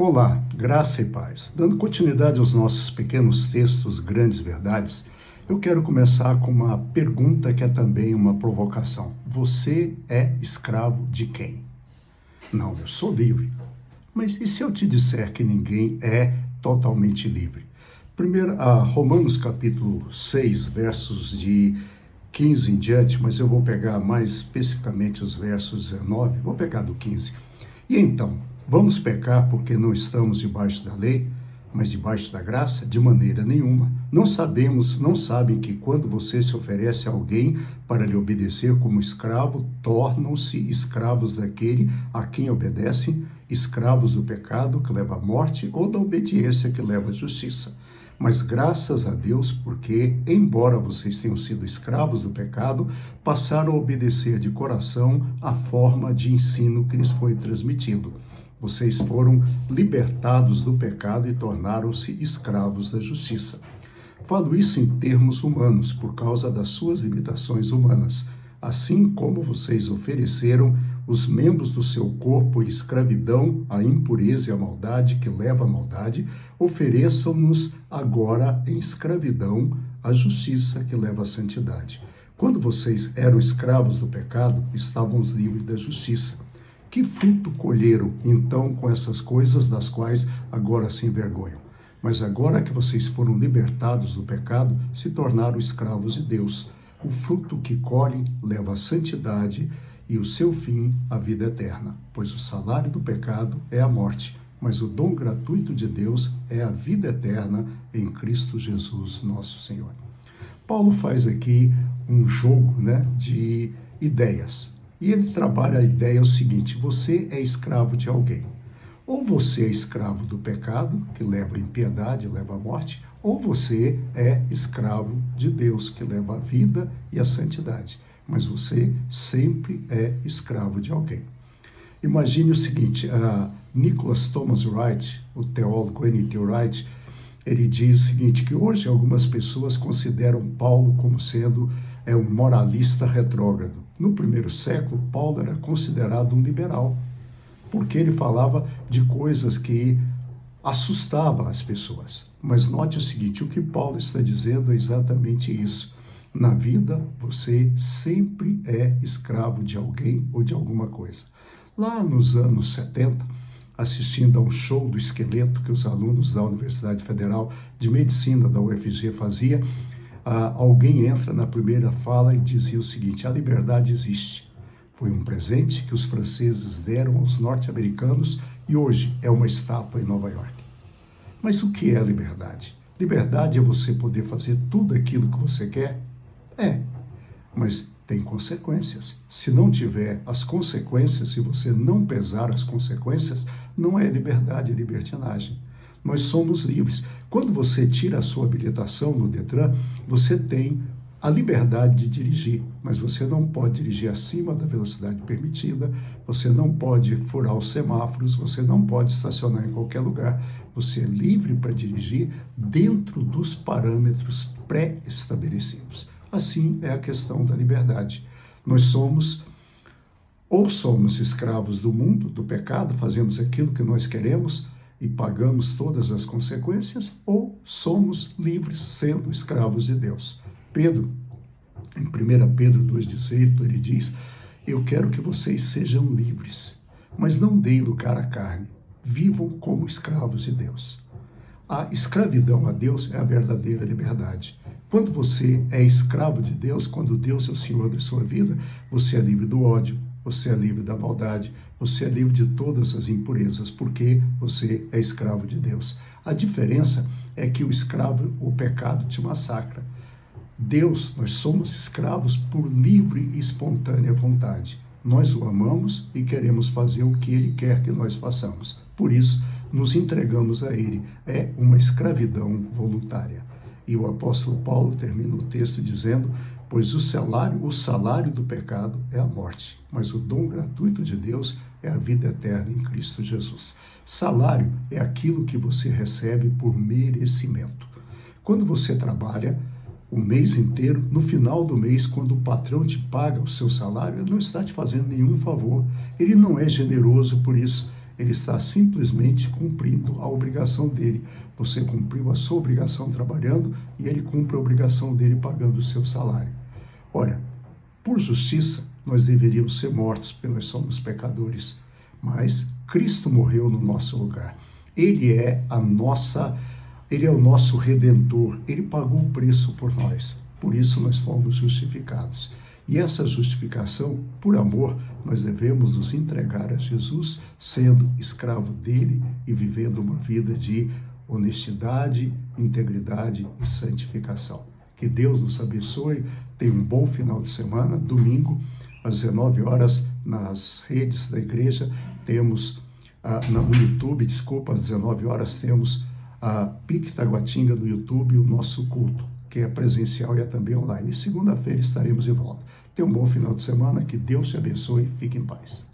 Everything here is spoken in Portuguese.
Olá, graça e paz. Dando continuidade aos nossos pequenos textos, grandes verdades, eu quero começar com uma pergunta que é também uma provocação. Você é escravo de quem? Não, eu sou livre. Mas e se eu te disser que ninguém é totalmente livre? Primeiro, Romanos capítulo 6, versos de 15 em diante, mas eu vou pegar mais especificamente os versos 19, vou pegar do 15. E então, vamos pecar porque não estamos debaixo da lei, mas debaixo da graça? De maneira nenhuma. Não sabem que quando você se oferece a alguém para lhe obedecer como escravo, tornam-se escravos daquele a quem obedecem, escravos do pecado que leva à morte ou da obediência que leva à justiça. Mas graças a Deus, porque, embora vocês tenham sido escravos do pecado, passaram a obedecer de coração a forma de ensino que lhes foi transmitido. Vocês foram libertados do pecado e tornaram-se escravos da justiça. Falo isso em termos humanos, por causa das suas limitações humanas. Assim como vocês ofereceram os membros do seu corpo em escravidão à impureza e à maldade que leva à maldade, ofereçam-nos agora em escravidão à justiça que leva à santidade. Quando vocês eram escravos do pecado, estavam livres da justiça. Que fruto colheram, então, com essas coisas das quais agora se envergonham? Mas agora que vocês foram libertados do pecado, se tornaram escravos de Deus. O fruto que colhem leva à santidade e o seu fim, a vida eterna. Pois o salário do pecado é a morte, mas o dom gratuito de Deus é a vida eterna em Cristo Jesus, nosso Senhor. Paulo faz aqui um jogo, de ideias. E ele trabalha a ideia o seguinte: você é escravo de alguém. Ou você é escravo do pecado, que leva à impiedade, leva à morte, ou você é escravo de Deus, que leva à vida e à santidade. Mas você sempre é escravo de alguém. Imagine o seguinte, Nicholas Thomas Wright, o teólogo N.T. Wright, ele diz o seguinte, que hoje algumas pessoas consideram Paulo como sendo um moralista retrógrado. No primeiro século, Paulo era considerado um liberal, porque ele falava de coisas que assustavam as pessoas. Mas note o seguinte, o que Paulo está dizendo é exatamente isso. Na vida, você sempre é escravo de alguém ou de alguma coisa. Lá nos anos 70, assistindo a um show do esqueleto que os alunos da Universidade Federal de Medicina da UFG faziam, alguém entra na primeira fala e dizia o seguinte: a liberdade existe. Foi um presente que os franceses deram aos norte-americanos e hoje é uma estátua em Nova York. Mas o que é a liberdade? Liberdade é você poder fazer tudo aquilo que você quer? Mas tem consequências. Se não tiver as consequências, se você não pesar as consequências, não é liberdade, é libertinagem. Nós somos livres. Quando você tira a sua habilitação no Detran, você tem a liberdade de dirigir, mas você não pode dirigir acima da velocidade permitida, você não pode furar os semáforos, você não pode estacionar em qualquer lugar. Você é livre para dirigir dentro dos parâmetros pré-estabelecidos. Assim é a questão da liberdade. Nós somos escravos do mundo, do pecado, fazemos aquilo que nós queremos e pagamos todas as consequências, ou somos livres sendo escravos de Deus. Pedro, em 1 Pedro 2,18, ele diz: eu quero que vocês sejam livres, mas não deem lugar à carne, vivam como escravos de Deus. A escravidão a Deus é a verdadeira liberdade. Quando você é escravo de Deus, quando Deus é o Senhor da sua vida, você é livre do ódio, você é livre da maldade, você é livre de todas as impurezas, porque você é escravo de Deus. A diferença é que o pecado te massacra. Deus, nós somos escravos por livre e espontânea vontade. Nós o amamos e queremos fazer o que Ele quer que nós façamos. Por isso, nos entregamos a Ele. É uma escravidão voluntária. E o apóstolo Paulo termina o texto dizendo: pois o salário do pecado é a morte, mas o dom gratuito de Deus é a vida eterna em Cristo Jesus. Salário é aquilo que você recebe por merecimento. Quando você trabalha o mês inteiro, no final do mês, quando o patrão te paga o seu salário, ele não está te fazendo nenhum favor. Ele não é generoso por isso. ele está simplesmente cumprindo a obrigação dele. Você cumpriu a sua obrigação trabalhando e ele cumpre a obrigação dele pagando o seu salário. Ora, por justiça, nós deveríamos ser mortos, porque nós somos pecadores. Mas Cristo morreu no nosso lugar. Ele é o nosso Redentor. Ele pagou o preço por nós. Por isso nós fomos justificados. E essa justificação, por amor, nós devemos nos entregar a Jesus, sendo escravo dele e vivendo uma vida de honestidade, integridade e santificação. Que Deus nos abençoe. Tenha um bom final de semana. Domingo, às 19 horas, nas redes da igreja, temos no YouTube, às 19 horas, temos a PIC Taguatinga no YouTube, o nosso culto, que é presencial e é também online. E segunda-feira estaremos de volta. Tenha um bom final de semana, que Deus te abençoe, fique em paz.